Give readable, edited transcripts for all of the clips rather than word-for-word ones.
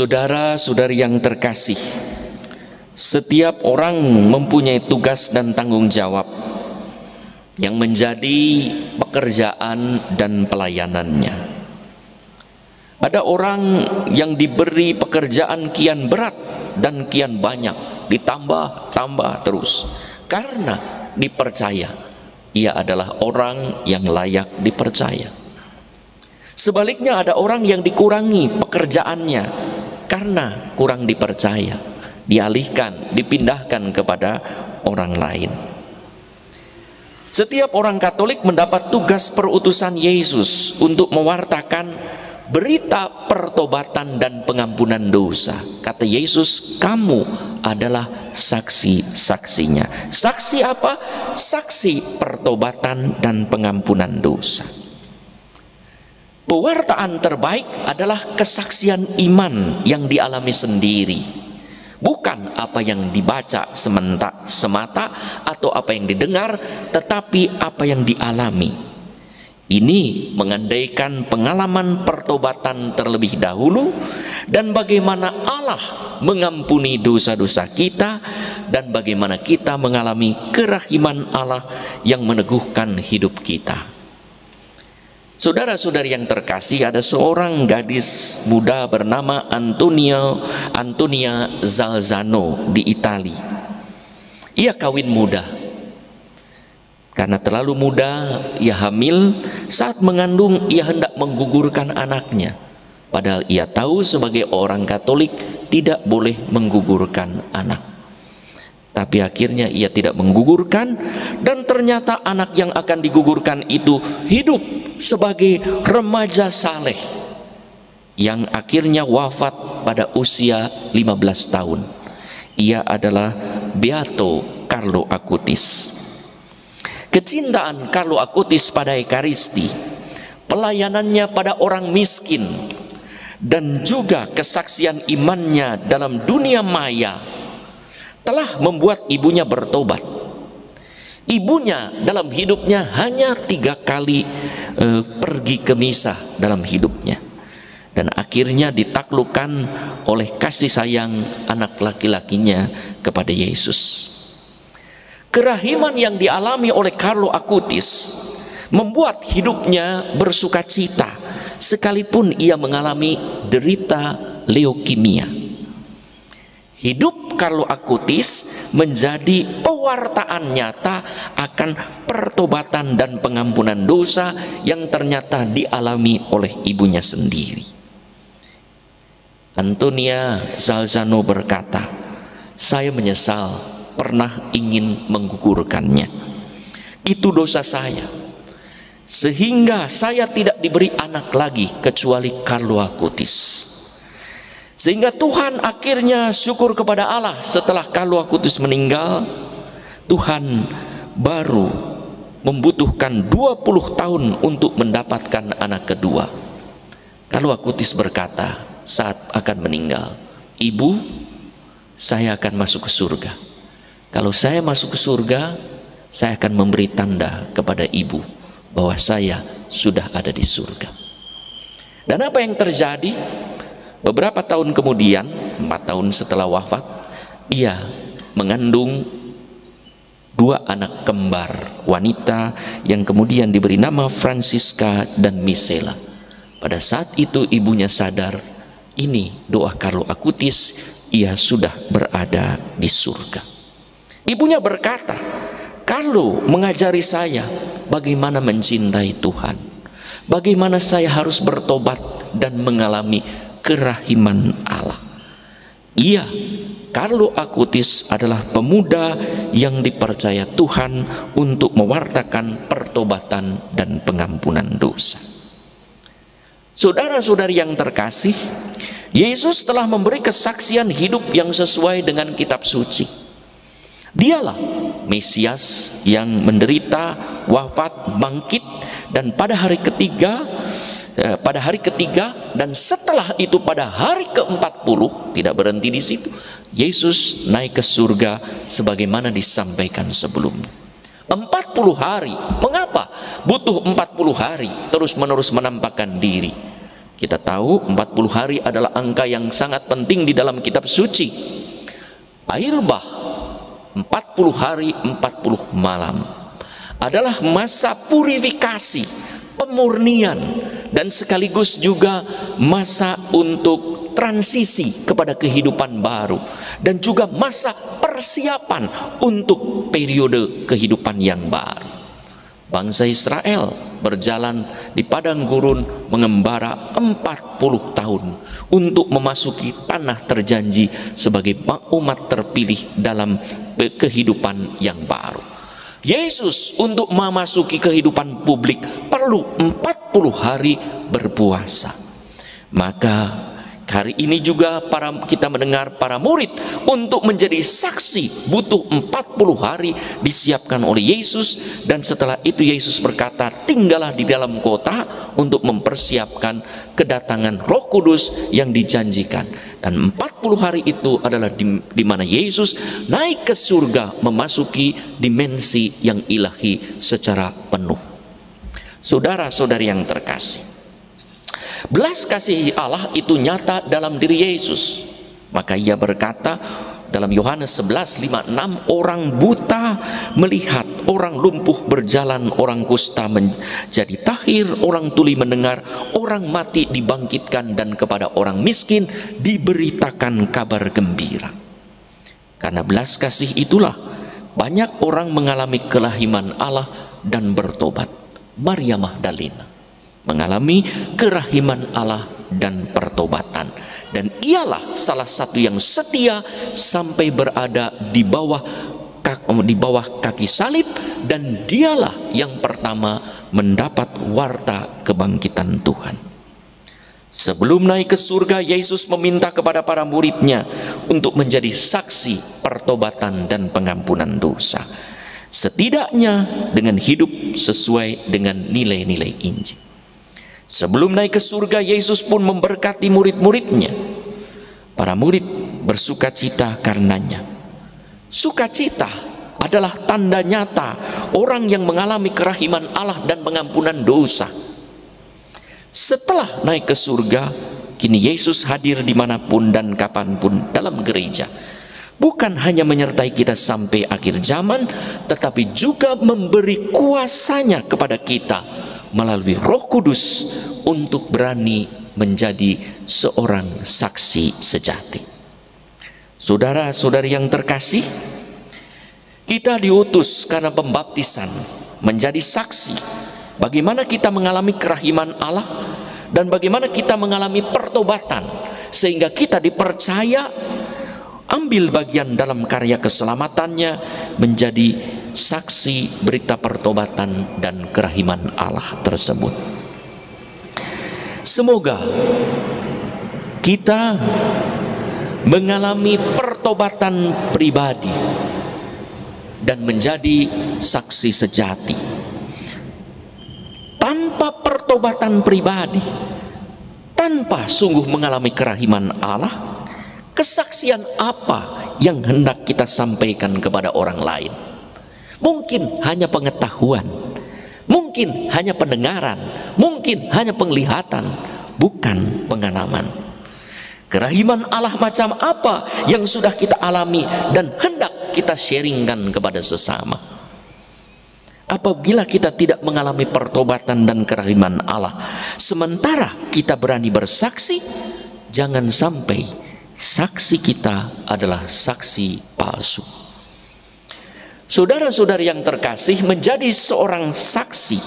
Saudara-saudari yang terkasih, setiap orang mempunyai tugas dan tanggung jawab yang menjadi pekerjaan dan pelayanannya. Ada orang yang diberi pekerjaan kian berat dan kian banyak, ditambah terus, karena dipercaya ia adalah orang yang layak dipercaya. Sebaliknya ada orang yang dikurangi pekerjaannya karena kurang dipercaya, dialihkan, dipindahkan kepada orang lain. Setiap orang Katolik mendapat tugas perutusan Yesus untuk mewartakan berita pertobatan dan pengampunan dosa. Kata Yesus, kamu adalah saksi-saksinya. Saksi apa? Saksi pertobatan dan pengampunan dosa. Pewartaan terbaik adalah kesaksian iman yang dialami sendiri, bukan apa yang dibaca semata atau apa yang didengar, tetapi apa yang dialami. Ini mengandaikan pengalaman pertobatan terlebih dahulu dan bagaimana Allah mengampuni dosa-dosa kita dan bagaimana kita mengalami kerahiman Allah yang meneguhkan hidup kita. Saudara-saudari yang terkasih, ada seorang gadis muda bernama Antonia Zalzano di Italia. Ia kawin muda. Karena terlalu muda, ia hamil. Saat mengandung, ia hendak menggugurkan anaknya. Padahal ia tahu sebagai orang Katolik tidak boleh menggugurkan anak. Tapi akhirnya ia tidak menggugurkan, dan ternyata anak yang akan digugurkan itu hidup sebagai remaja saleh yang akhirnya wafat pada usia 15 tahun. Ia adalah Beato Carlo Acutis. Kecintaan Carlo Acutis pada Ekaristi, pelayanannya pada orang miskin, dan juga kesaksian imannya dalam dunia maya telah membuat ibunya bertobat. Ibunya dalam hidupnya hanya 3 kali pergi ke misa dalam hidupnya, dan akhirnya ditaklukkan oleh kasih sayang anak laki-lakinya kepada Yesus. Kerahiman yang dialami oleh Carlo Acutis membuat hidupnya bersuka cita sekalipun ia mengalami derita leukemia. Hidup Carlo Acutis menjadi pewartaan nyata akan pertobatan dan pengampunan dosa yang ternyata dialami oleh ibunya sendiri. Antonia Zalzano berkata, saya menyesal pernah ingin menggugurkannya. Itu dosa saya, sehingga saya tidak diberi anak lagi kecuali Carlo Acutis. Sehingga Tuhan akhirnya syukur kepada Allah, setelah Carlo Acutis meninggal, Tuhan baru membutuhkan 20 tahun untuk mendapatkan anak kedua. Carlo Acutis berkata saat akan meninggal, ibu, saya akan masuk ke surga. Kalau saya masuk ke surga, saya akan memberi tanda kepada ibu bahwa saya sudah ada di surga. Dan apa yang terjadi? Beberapa tahun kemudian, 4 tahun setelah wafat, ia mengandung 2 anak kembar wanita yang kemudian diberi nama Francisca dan Misela. Pada saat itu ibunya sadar, ini doa Carlo Acutis, ia sudah berada di surga. Ibunya berkata, Carlo mengajari saya bagaimana mencintai Tuhan, bagaimana saya harus bertobat dan mengalami kerahiman Allah. Iya, Carlo Acutis adalah pemuda yang dipercaya Tuhan untuk mewartakan pertobatan dan pengampunan dosa. Saudara-saudari yang terkasih, Yesus telah memberi kesaksian hidup yang sesuai dengan kitab suci. Dialah Mesias yang menderita, wafat, bangkit, dan pada hari ketiga dan setelah itu pada hari ke-40, tidak berhenti di situ, Yesus naik ke surga sebagaimana disampaikan sebelumnya. 40 hari. Mengapa butuh 40 hari terus-menerus menampakkan diri? Kita tahu 40 hari adalah angka yang sangat penting di dalam kitab suci. Air bah 40 hari 40 malam adalah masa purifikasi, pemurnian, dan sekaligus juga masa untuk transisi kepada kehidupan baru, dan juga masa persiapan untuk periode kehidupan yang baru. Bangsa Israel berjalan di padang gurun mengembara 40 tahun untuk memasuki tanah terjanji sebagai umat terpilih dalam kehidupan yang baru. Yesus untuk memasuki kehidupan publik perlu 40 hari berpuasa. Maka hari ini juga kita mendengar para murid untuk menjadi saksi butuh 40 hari disiapkan oleh Yesus, dan setelah itu Yesus berkata, tinggallah di dalam kota untuk mempersiapkan kedatangan Roh Kudus yang dijanjikan. Dan 40 hari itu adalah di mana Yesus naik ke surga, memasuki dimensi yang ilahi secara penuh. Saudara-saudari yang terkasih, belas kasih Allah itu nyata dalam diri Yesus. Maka ia berkata dalam Yohanes 11:56, orang buta melihat, orang lumpuh berjalan, orang kusta menjadi tahir, orang tuli mendengar, orang mati dibangkitkan, dan kepada orang miskin diberitakan kabar gembira. Karena belas kasih itulah banyak orang mengalami kerahiman Allah dan bertobat. Maria Magdalena mengalami kerahiman Allah dan pertobatan, dan ialah salah satu yang setia sampai berada di bawah kaki salib, dan dialah yang pertama mendapat warta kebangkitan Tuhan. Sebelum naik ke surga, Yesus meminta kepada para muridnya untuk menjadi saksi pertobatan dan pengampunan dosa, setidaknya dengan hidup sesuai dengan nilai-nilai Injil. Sebelum naik ke surga, Yesus pun memberkati murid-muridnya. Para murid bersukacita karenanya. Sukacita adalah tanda nyata orang yang mengalami kerahiman Allah dan pengampunan dosa. Setelah naik ke surga, kini Yesus hadir dimanapun dan kapanpun dalam gereja. Bukan hanya menyertai kita sampai akhir zaman, tetapi juga memberi kuasanya kepada kita melalui Roh Kudus untuk berani menjadi seorang saksi sejati. Saudara-saudari yang terkasih, kita diutus karena pembaptisan menjadi saksi bagaimana kita mengalami kerahiman Allah dan bagaimana kita mengalami pertobatan, sehingga kita dipercaya ambil bagian dalam karya keselamatannya, menjadi saksi berita pertobatan dan kerahiman Allah tersebut. Semoga kita mengalami pertobatan pribadi dan menjadi saksi sejati. Tanpa pertobatan pribadi, tanpa sungguh mengalami kerahiman Allah, kesaksian apa yang hendak kita sampaikan kepada orang lain? Mungkin hanya pengetahuan, mungkin hanya pendengaran, mungkin hanya penglihatan, bukan pengalaman. Kerahiman Allah macam apa yang sudah kita alami dan hendak kita sharingkan kepada sesama? Apabila kita tidak mengalami pertobatan dan kerahiman Allah, sementara kita berani bersaksi, jangan sampai saksi kita adalah saksi palsu. Saudara-saudari yang terkasih, menjadi seorang saksi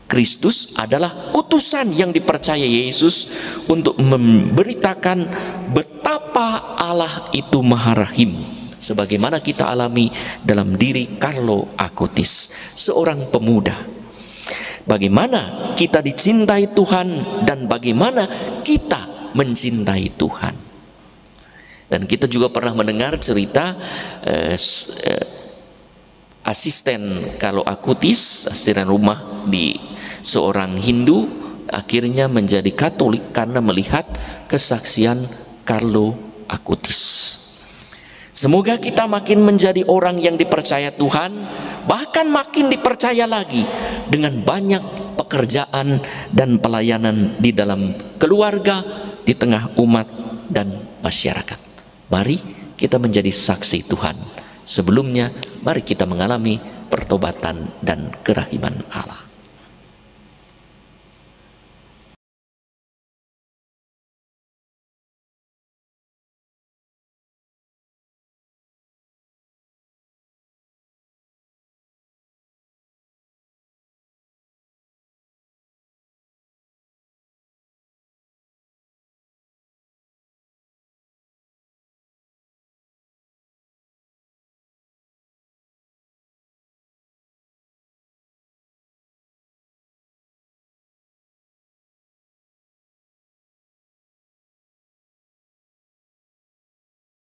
Kristus adalah utusan yang dipercaya Yesus untuk memberitakan betapa Allah itu Maha Rahim, sebagaimana kita alami dalam diri Carlo Acutis, seorang pemuda. Bagaimana kita dicintai Tuhan dan bagaimana kita mencintai Tuhan. Dan kita juga pernah mendengar cerita asisten Carlo Acutis, asisten rumah di seorang Hindu, akhirnya menjadi Katolik karena melihat kesaksian Carlo Acutis. Semoga kita makin menjadi orang yang dipercaya Tuhan, bahkan makin dipercaya lagi dengan banyak pekerjaan dan pelayanan di dalam keluarga, di tengah umat dan masyarakat. Mari kita menjadi saksi Tuhan. Sebelumnya, mari kita mengalami pertobatan dan kerahiman Allah.